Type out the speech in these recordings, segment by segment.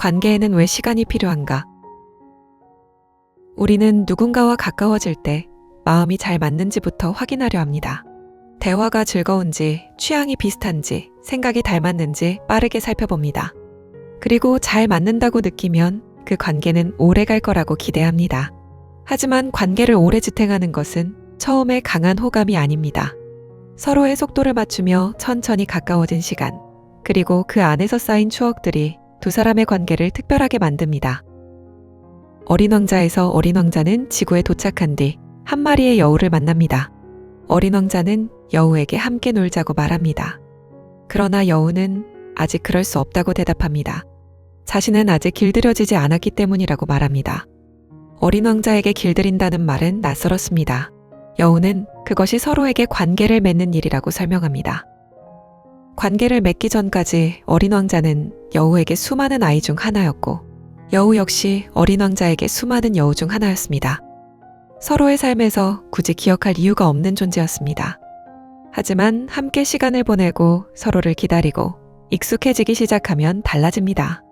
관계에는 왜 시간이 필요한가? 우리는 누군가와 가까워질 때 마음이 잘 맞는지부터 확인하려 합니다. 대화가 즐거운지, 취향이 비슷한지, 생각이 닮았는지 빠르게 살펴봅니다. 그리고 잘 맞는다고 느끼면 그 관계는 오래 갈 거라고 기대합니다. 하지만 관계를 오래 지탱하는 것은 처음에 강한 호감이 아닙니다. 서로의 속도를 맞추며 천천히 가까워진 시간, 그리고 그 안에서 쌓인 추억들이 두 사람의 관계를 특별하게 만듭니다. 어린 왕자에서 어린 왕자는 지구에 도착한 뒤 한 마리의 여우를 만납니다. 어린 왕자는 여우에게 함께 놀자고 말합니다. 그러나 여우는 아직 그럴 수 없다고 대답합니다. 자신은 아직 길들여지지 않았기 때문이라고 말합니다. 어린 왕자에게 길들인다는 말은 낯설었습니다. 여우는 그것이 서로에게 관계를 맺는 일이라고 설명합니다. 관계를 맺기 전까지 어린 왕자는 여우에게 수많은 아이 중 하나였고, 여우 역시 어린 왕자에게 수많은 여우 중 하나였습니다. 서로의 삶에서 굳이 기억할 이유가 없는 존재였습니다. 하지만 함께 시간을 보내고 서로를 기다리고 익숙해지기 시작하면 달라집니다.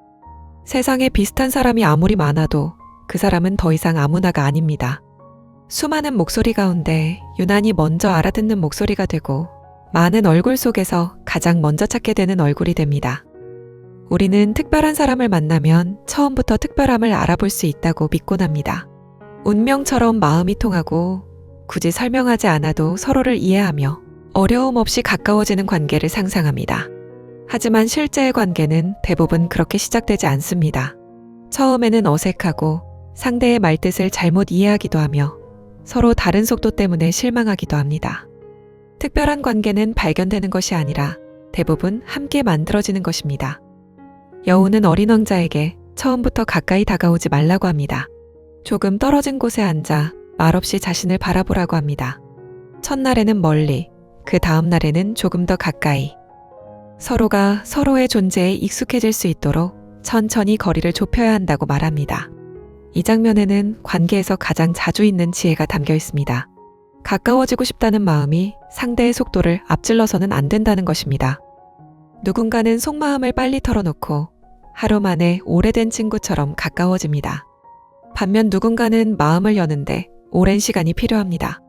세상에 비슷한 사람이 아무리 많아도 그 사람은 더 이상 아무나가 아닙니다. 수많은 목소리 가운데 유난히 먼저 알아듣는 목소리가 되고, 많은 얼굴 속에서 가장 먼저 찾게 되는 얼굴이 됩니다. 우리는 특별한 사람을 만나면 처음부터 특별함을 알아볼 수 있다고 믿곤 합니다. 운명처럼 마음이 통하고 굳이 설명하지 않아도 서로를 이해하며 어려움 없이 가까워지는 관계를 상상합니다. 하지만 실제의 관계는 대부분 그렇게 시작되지 않습니다. 처음에는 어색하고 상대의 말뜻을 잘못 이해하기도 하며 서로 다른 속도 때문에 실망하기도 합니다. 특별한 관계는 발견되는 것이 아니라 대부분 함께 만들어지는 것입니다. 여우는 어린 왕자에게 처음부터 가까이 다가오지 말라고 합니다. 조금 떨어진 곳에 앉아 말없이 자신을 바라보라고 합니다. 첫날에는 멀리, 그 다음 날에는 조금 더 가까이. 서로가 서로의 존재에 익숙해질 수 있도록 천천히 거리를 좁혀야 한다고 말합니다. 이 장면에는 관계에서 가장 자주 있는 지혜가 담겨 있습니다. 가까워지고 싶다는 마음이 상대의 속도를 앞질러서는 안 된다는 것입니다. 누군가는 속마음을 빨리 털어놓고 하루 만에 오래된 친구처럼 가까워집니다. 반면 누군가는 마음을 여는데 오랜 시간이 필요합니다.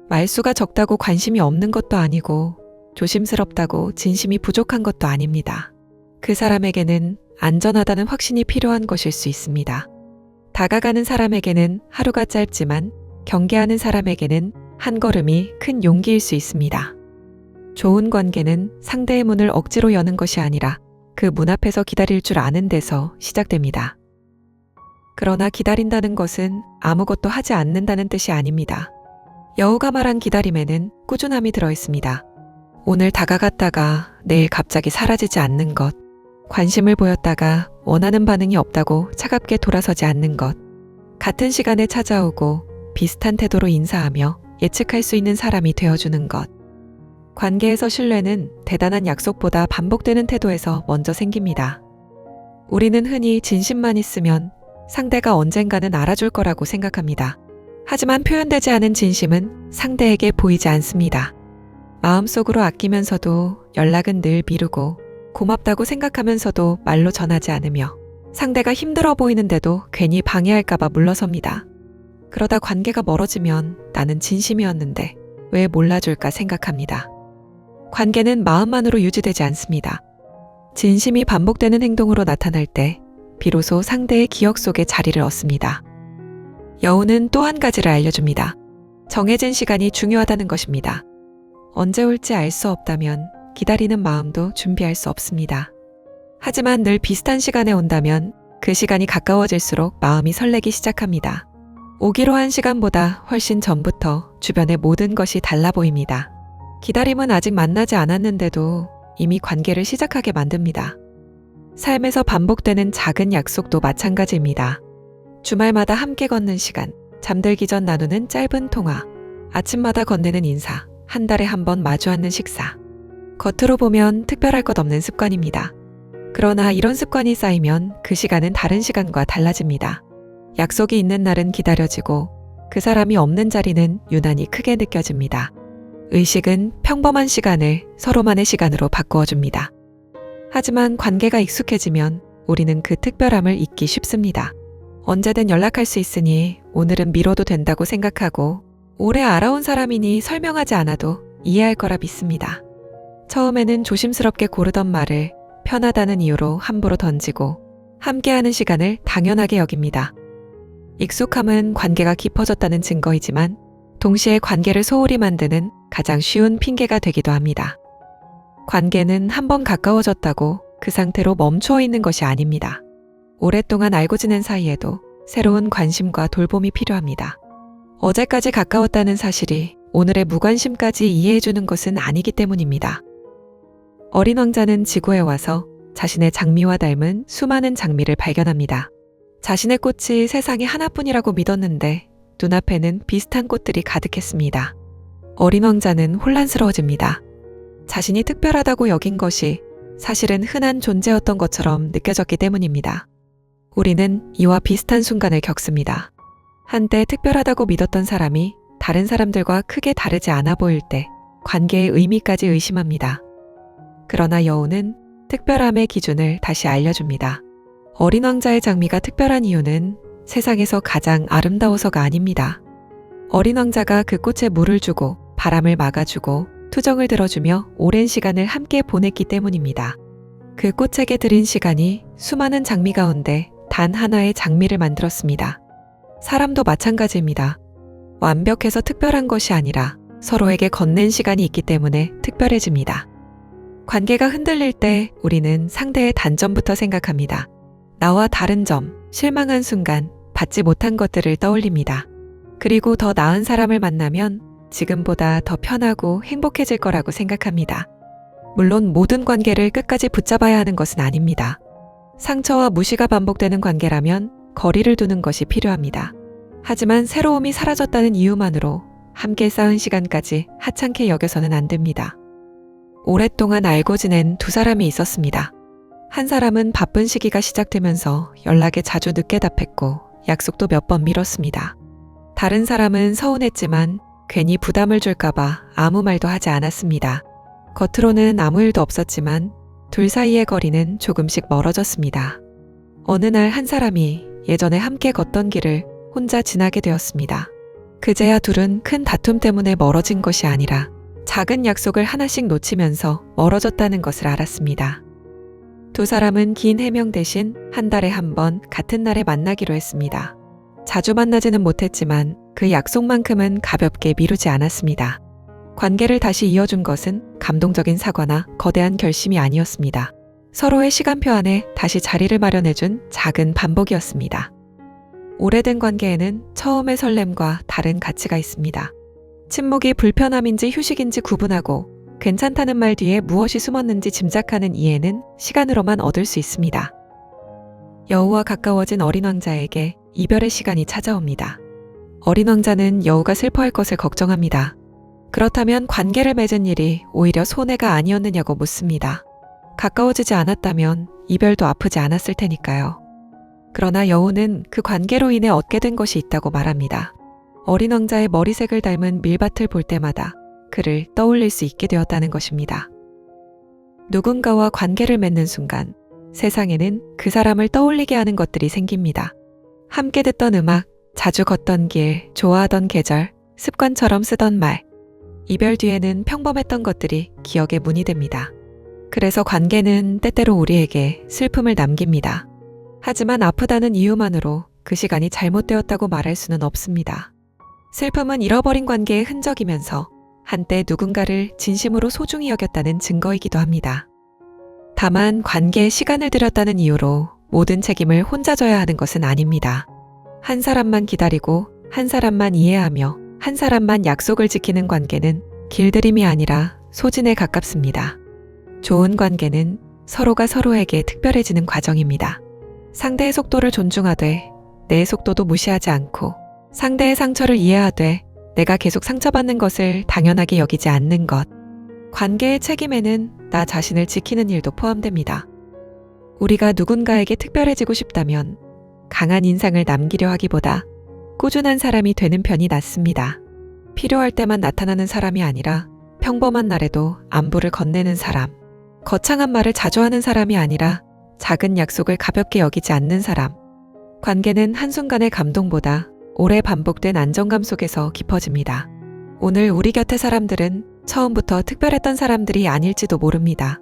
말수가 적다고 관심이 없는 것도 아니고 조심스럽다고 진심이 부족한 것도 아닙니다. 그 사람에게는 안전하다는 확신이 필요한 것일 수 있습니다. 다가가는 사람에게는 하루가 짧지만 경계하는 사람에게는 한 걸음이 큰 용기일 수 있습니다. 좋은 관계는 상대의 문을 억지로 여는 것이 아니라 그 문 앞에서 기다릴 줄 아는 데서 시작됩니다. 그러나 기다린다는 것은 아무것도 하지 않는다는 뜻이 아닙니다. 여우가 말한 기다림에는 꾸준함이 들어 있습니다. 오늘 다가갔다가 내일 갑자기 사라지지 않는 것, 관심을 보였다가 원하는 반응이 없다고 차갑게 돌아서지 않는 것, 같은 시간에 찾아오고 비슷한 태도로 인사하며 예측할 수 있는 사람이 되어주는 것. 관계에서 신뢰는 대단한 약속보다 반복되는 태도에서 먼저 생깁니다. 우리는 흔히 진심만 있으면 상대가 언젠가는 알아줄 거라고 생각합니다. 하지만 표현되지 않은 진심은 상대에게 보이지 않습니다. 마음속으로 아끼면서도 연락은 늘 미루고 고맙다고 생각하면서도 말로 전하지 않으며 상대가 힘들어 보이는데도 괜히 방해할까봐 물러섭니다. 그러다 관계가 멀어지면 나는 진심이었는데 왜 몰라줄까 생각합니다. 관계는 마음만으로 유지되지 않습니다. 진심이 반복되는 행동으로 나타날 때 비로소 상대의 기억 속에 자리를 얻습니다. 여우는 또 한 가지를 알려줍니다. 정해진 시간이 중요하다는 것입니다. 언제 올지 알 수 없다면 기다리는 마음도 준비할 수 없습니다. 하지만 늘 비슷한 시간에 온다면 그 시간이 가까워질수록 마음이 설레기 시작합니다. 오기로 한 시간보다 훨씬 전부터 주변의 모든 것이 달라 보입니다. 기다림은 아직 만나지 않았는데도 이미 관계를 시작하게 만듭니다. 삶에서 반복되는 작은 약속도 마찬가지입니다. 주말마다 함께 걷는 시간, 잠들기 전 나누는 짧은 통화, 아침마다 건네는 인사, 한 달에 한 번 마주 앉는 식사. 겉으로 보면 특별할 것 없는 습관입니다. 그러나 이런 습관이 쌓이면 그 시간은 다른 시간과 달라집니다. 약속이 있는 날은 기다려지고 그 사람이 없는 자리는 유난히 크게 느껴집니다. 의식은 평범한 시간을 서로만의 시간으로 바꾸어 줍니다. 하지만 관계가 익숙해지면 우리는 그 특별함을 잊기 쉽습니다. 언제든 연락할 수 있으니 오늘은 미뤄도 된다고 생각하고 오래 알아온 사람이니 설명하지 않아도 이해할 거라 믿습니다. 처음에는 조심스럽게 고르던 말을 편하다는 이유로 함부로 던지고 함께하는 시간을 당연하게 여깁니다. 익숙함은 관계가 깊어졌다는 증거이지만 동시에 관계를 소홀히 만드는 가장 쉬운 핑계가 되기도 합니다. 관계는 한번 가까워졌다고 그 상태로 멈추어 있는 것이 아닙니다. 오랫동안 알고 지낸 사이에도 새로운 관심과 돌봄이 필요합니다. 어제까지 가까웠다는 사실이 오늘의 무관심까지 이해해주는 것은 아니기 때문입니다. 어린 왕자는 지구에 와서 자신의 장미와 닮은 수많은 장미를 발견합니다. 자신의 꽃이 세상에 하나뿐이라고 믿었는데 눈앞에는 비슷한 꽃들이 가득했습니다. 어린 왕자는 혼란스러워집니다. 자신이 특별하다고 여긴 것이 사실은 흔한 존재였던 것처럼 느껴졌기 때문입니다. 우리는 이와 비슷한 순간을 겪습니다. 한때 특별하다고 믿었던 사람이 다른 사람들과 크게 다르지 않아 보일 때 관계의 의미까지 의심합니다. 그러나 여우는 특별함의 기준을 다시 알려줍니다. 어린 왕자의 장미가 특별한 이유는 세상에서 가장 아름다워서가 아닙니다. 어린 왕자가 그 꽃에 물을 주고 바람을 막아주고 투정을 들어주며 오랜 시간을 함께 보냈기 때문입니다. 그 꽃에게 들인 시간이 수많은 장미 가운데 단 하나의 장미를 만들었습니다. 사람도 마찬가지입니다. 완벽해서 특별한 것이 아니라 서로에게 건넨 시간이 있기 때문에 특별해집니다. 관계가 흔들릴 때 우리는 상대의 단점부터 생각합니다. 나와 다른 점, 실망한 순간, 받지 못한 것들을 떠올립니다. 그리고 더 나은 사람을 만나면 지금보다 더 편하고 행복해질 거라고 생각합니다. 물론 모든 관계를 끝까지 붙잡아야 하는 것은 아닙니다. 상처와 무시가 반복되는 관계라면 거리를 두는 것이 필요합니다. 하지만 새로움이 사라졌다는 이유만으로 함께 쌓은 시간까지 하찮게 여겨서는 안 됩니다. 오랫동안 알고 지낸 두 사람이 있었습니다. 한 사람은 바쁜 시기가 시작되면서 연락에 자주 늦게 답했고 약속도 몇 번 미뤘습니다. 다른 사람은 서운했지만 괜히 부담을 줄까봐 아무 말도 하지 않았습니다. 겉으로는 아무 일도 없었지만 둘 사이의 거리는 조금씩 멀어졌습니다. 어느 날 한 사람이 예전에 함께 걷던 길을 혼자 지나게 되었습니다. 그제야 둘은 큰 다툼 때문에 멀어진 것이 아니라 작은 약속을 하나씩 놓치면서 멀어졌다는 것을 알았습니다. 두 사람은 긴 해명 대신 한 달에 한 번 같은 날에 만나기로 했습니다. 자주 만나지는 못했지만 그 약속만큼은 가볍게 미루지 않았습니다. 관계를 다시 이어준 것은 감동적인 사과나 거대한 결심이 아니었습니다. 서로의 시간표 안에 다시 자리를 마련해준 작은 반복이었습니다. 오래된 관계에는 처음의 설렘과 다른 가치가 있습니다. 침묵이 불편함인지 휴식인지 구분하고 괜찮다는 말 뒤에 무엇이 숨었는지 짐작하는 이해는 시간으로만 얻을 수 있습니다. 여우와 가까워진 어린 왕자에게 이별의 시간이 찾아옵니다. 어린 왕자는 여우가 슬퍼할 것을 걱정합니다. 그렇다면 관계를 맺은 일이 오히려 손해가 아니었느냐고 묻습니다. 가까워지지 않았다면 이별도 아프지 않았을 테니까요. 그러나 여우는 그 관계로 인해 얻게 된 것이 있다고 말합니다. 어린 왕자의 머리색을 닮은 밀밭을 볼 때마다 그를 떠올릴 수 있게 되었다는 것입니다. 누군가와 관계를 맺는 순간 세상에는 그 사람을 떠올리게 하는 것들이 생깁니다. 함께 듣던 음악, 자주 걷던 길, 좋아하던 계절, 습관처럼 쓰던 말. 이별 뒤에는 평범했던 것들이 기억에 문이 됩니다. 그래서 관계는 때때로 우리에게 슬픔을 남깁니다. 하지만 아프다는 이유만으로 그 시간이 잘못되었다고 말할 수는 없습니다. 슬픔은 잃어버린 관계의 흔적이면서 한때 누군가를 진심으로 소중히 여겼다는 증거이기도 합니다. 다만 관계에 시간을 들였다는 이유로 모든 책임을 혼자 져야 하는 것은 아닙니다. 한 사람만 기다리고 한 사람만 이해하며 한 사람만 약속을 지키는 관계는 길들임이 아니라 소진에 가깝습니다. 좋은 관계는 서로가 서로에게 특별해지는 과정입니다. 상대의 속도를 존중하되 내 속도도 무시하지 않고 상대의 상처를 이해하되 내가 계속 상처받는 것을 당연하게 여기지 않는 것. 관계의 책임에는 나 자신을 지키는 일도 포함됩니다. 우리가 누군가에게 특별해지고 싶다면 강한 인상을 남기려 하기보다 꾸준한 사람이 되는 편이 낫습니다. 필요할 때만 나타나는 사람이 아니라 평범한 날에도 안부를 건네는 사람. 거창한 말을 자주 하는 사람이 아니라 작은 약속을 가볍게 여기지 않는 사람. 관계는 한순간의 감동보다 오래 반복된 안정감 속에서 깊어집니다. 오늘 우리 곁의 사람들은 처음부터 특별했던 사람들이 아닐지도 모릅니다.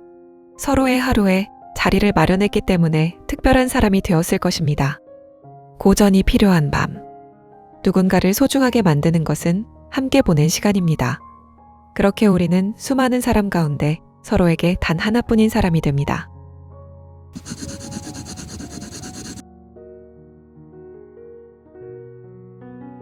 서로의 하루에 자리를 마련했기 때문에 특별한 사람이 되었을 것입니다. 고전이 필요한 밤. 누군가를 소중하게 만드는 것은 함께 보낸 시간입니다. 그렇게 우리는 수많은 사람 가운데 서로에게 단 하나뿐인 사람이 됩니다.